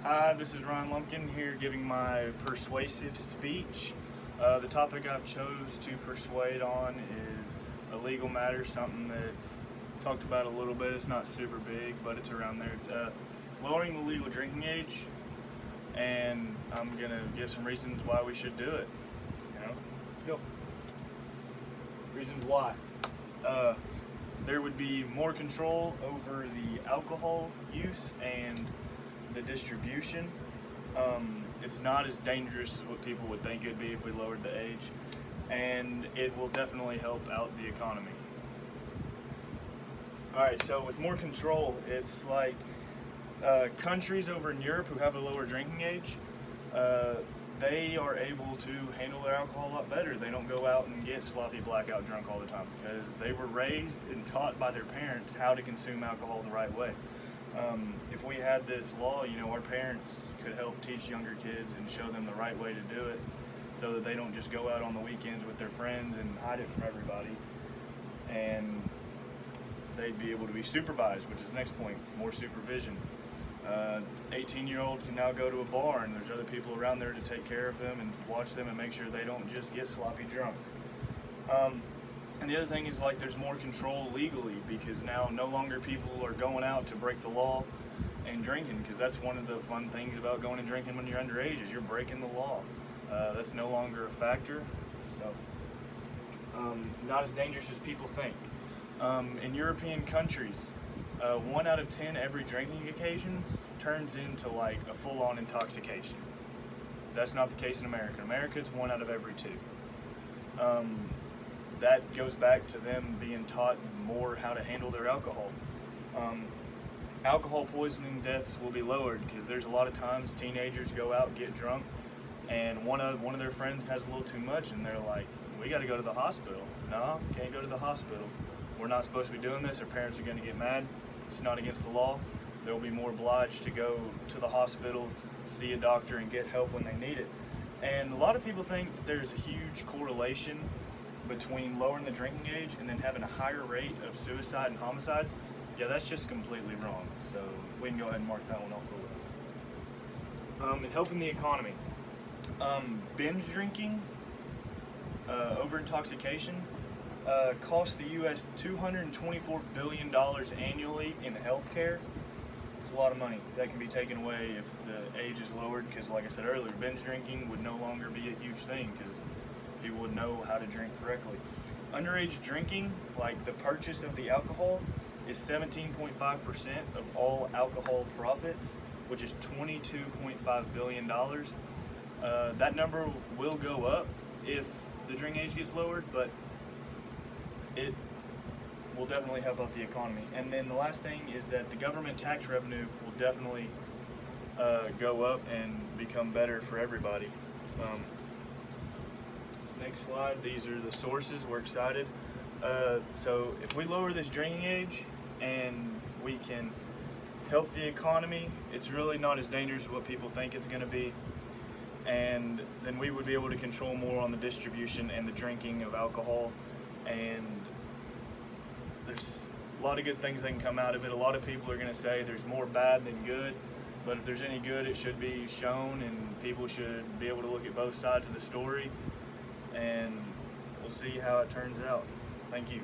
Hi, this is Ryan Lumpkin here giving my persuasive speech. The topic I've chose to persuade on is a legal matter, something that's talked about a little bit. It's not super big, but it's around there. It's lowering the legal drinking age, and I'm gonna give some reasons why we should do it. Let's go. Reasons why. There would be more control over the alcohol use and the distribution. It's not as dangerous as what people would think it would be if we lowered the age, and it will definitely help out the economy. Alright, so with more control, it's like countries over in Europe who have a lower drinking age, they are able to handle their alcohol a lot better. They don't go out and get sloppy blackout drunk all the time because they were raised and taught by their parents how to consume alcohol the right way. If we had this law, our parents could help teach younger kids and show them the right way to do it so that they don't just go out on the weekends with their friends and hide it from everybody. And they'd be able to be supervised, which is the next point, more supervision. 18-year-old can now go to a bar and there's other people around there to take care of them and watch them and make sure they don't just get sloppy drunk. And the other thing is there's more control legally because now no longer people are going out to break the law and drinking, because that's one of the fun things about going and drinking when you're underage is you're breaking the law. That's no longer a factor, so not as dangerous as people think. In European countries, 1 out of 10 every drinking occasions turns into a full-on intoxication. That's not the case in America. In America, it's 1 out of every 2. That goes back to them being taught more how to handle their alcohol. Alcohol poisoning deaths will be lowered because there's a lot of times teenagers go out, get drunk, and one of their friends has a little too much and they're like, we got to go to the hospital. No, can't go to the hospital. We're not supposed to be doing this. Our parents are going to get mad. It's not against the law. They'll be more obliged to go to the hospital, see a doctor, and get help when they need it. And a lot of people think that there's a huge correlation between lowering the drinking age and then having a higher rate of suicide and homicides. Yeah, that's just completely wrong. So we can go ahead and mark that one off the list. And helping the economy. Binge drinking, over intoxication, costs the U.S. $224 billion annually in healthcare. It's a lot of money that can be taken away if the age is lowered, because like I said earlier, binge drinking would no longer be a huge thing because people would know how to drink correctly. Underage drinking, like the purchase of the alcohol, is 17.5% of all alcohol profits, which is $22.5 billion. That number will go up if the drinking age gets lowered, but it will definitely help out the economy. And then the last thing is that the government tax revenue will definitely go up and become better for everybody. Next slide, these are the sources. We're excited. So if we lower this drinking age and we can help the economy, it's really not as dangerous as what people think it's going to be. And then we would be able to control more on the distribution and the drinking of alcohol. And there's a lot of good things that can come out of it. A lot of people are going to say there's more bad than good, but if there's any good, it should be shown, and people should be able to look at both sides of the story, and we'll see how it turns out. Thank you.